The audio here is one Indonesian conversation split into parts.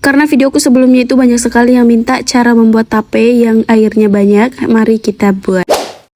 Karena videoku sebelumnya itu banyak sekali yang minta cara membuat tape yang airnya banyak, mari kita buat.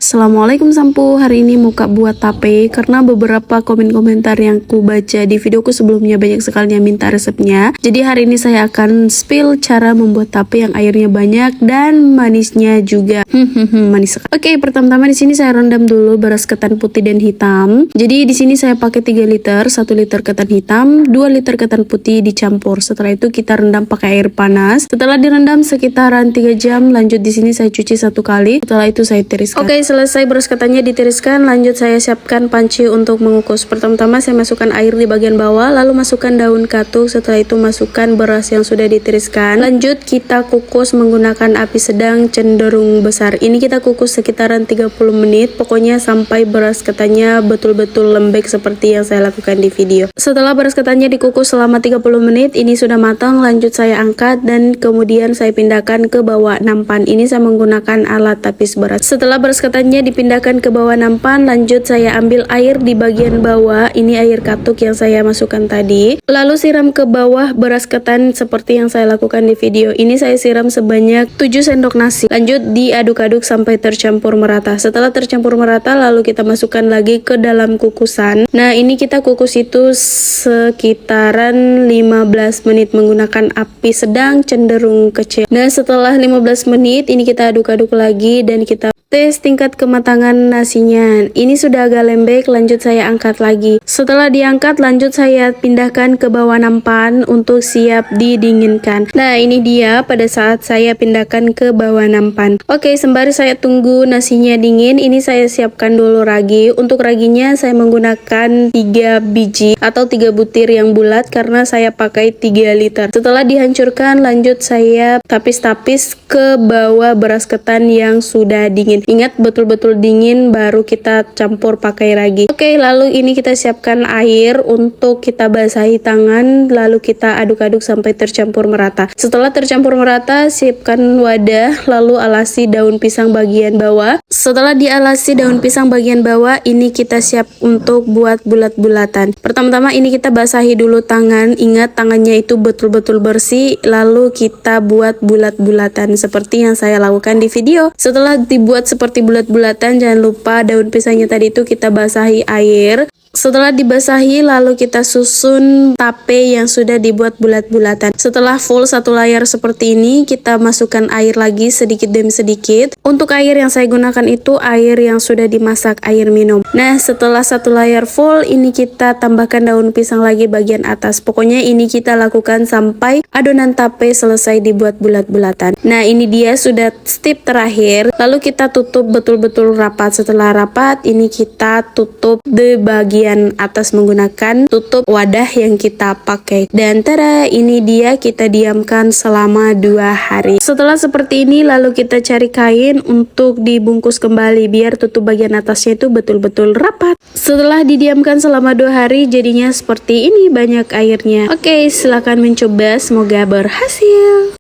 Assalamualaikum Sampu, hari ini mau buat tape karena beberapa komentar yang ku baca di videoku sebelumnya banyak sekali yang minta resepnya. Jadi hari ini saya akan spill cara membuat tape yang airnya banyak dan manisnya juga manis sekali. Oke, pertama-tama di sini saya rendam dulu beras ketan putih dan hitam. Jadi di sini saya pakai 3 liter, 1 liter ketan hitam, 2 liter ketan putih dicampur. Setelah itu kita rendam pakai air panas. Setelah direndam sekitaran 3 jam, lanjut di sini saya cuci 1 kali. Setelah itu saya tiriskan. Oke, selesai beras ketannya ditiriskan, lanjut saya siapkan panci untuk mengukus. Pertama-tama saya masukkan air di bagian bawah, lalu masukkan daun katuk, setelah itu masukkan beras yang sudah ditiriskan. Lanjut kita kukus menggunakan api sedang cenderung besar. Ini kita kukus sekitaran 30 menit, pokoknya sampai beras ketannya betul-betul lembek seperti yang saya lakukan di video. Setelah beras ketannya dikukus selama 30 menit, ini sudah matang, lanjut saya angkat dan kemudian saya pindahkan ke bawah nampan. Ini saya menggunakan alat tapis beras. Setelah beras ketannya dipindahkan ke bawah nampan, lanjut saya ambil air di bagian bawah, ini air katuk yang saya masukkan tadi, lalu siram ke bawah beras ketan seperti yang saya lakukan di video. Ini saya siram sebanyak 7 sendok nasi, lanjut diaduk-aduk sampai tercampur merata. Setelah tercampur merata, lalu kita masukkan lagi ke dalam kukusan. Nah, ini kita kukus itu sekitaran 15 menit menggunakan api sedang cenderung kecil. Nah, setelah 15 menit ini kita aduk-aduk lagi dan kita tes tingkat kematangan nasinya. Ini sudah agak lembek, lanjut saya angkat lagi. Setelah diangkat, lanjut saya pindahkan ke bawah nampan untuk siap didinginkan. Nah, ini dia pada saat saya pindahkan ke bawah nampan. Oke, sembari saya tunggu nasinya dingin, ini saya siapkan dulu ragi. Untuk raginya saya menggunakan 3 biji atau 3 butir yang bulat karena saya pakai 3 liter. Setelah dihancurkan, lanjut saya tapis-tapis ke bawah beras ketan yang sudah dingin. Ingat betul-betul dingin baru kita campur pakai ragi. Oke, lalu ini kita siapkan air untuk kita basahi tangan, lalu kita aduk-aduk sampai tercampur merata. Setelah tercampur merata, siapkan wadah, lalu alasi daun pisang bagian bawah. Setelah dialasi daun pisang bagian bawah, ini kita siap untuk buat bulat-bulatan. Pertama-tama ini kita basahi dulu tangan, ingat tangannya itu betul-betul bersih, lalu kita buat bulat-bulatan seperti yang saya lakukan di video. Setelah dibuat seperti bulat-bulatan, jangan lupa daun pisangnya tadi itu kita basahi air. Setelah dibasahi, lalu kita susun tape yang sudah dibuat bulat-bulatan. Setelah full satu layar seperti ini, kita masukkan air lagi sedikit demi sedikit. Untuk air yang saya gunakan itu air yang sudah dimasak, air minum. Nah, setelah satu layar full, ini kita tambahkan daun pisang lagi bagian atas. Pokoknya ini kita lakukan sampai adonan tape selesai dibuat bulat-bulatan. Nah, ini dia sudah step terakhir. Lalu kita tutup betul-betul rapat. Setelah rapat, ini kita tutup di bagian atas menggunakan tutup wadah yang kita pakai. Dan tada, ini dia kita diamkan selama 2 hari. Setelah seperti ini, lalu kita cari kain untuk dibungkus kembali biar tutup bagian atasnya itu betul-betul rapat. Setelah didiamkan selama 2 hari, jadinya seperti ini, banyak airnya. Oke, silakan mencoba, semoga berhasil.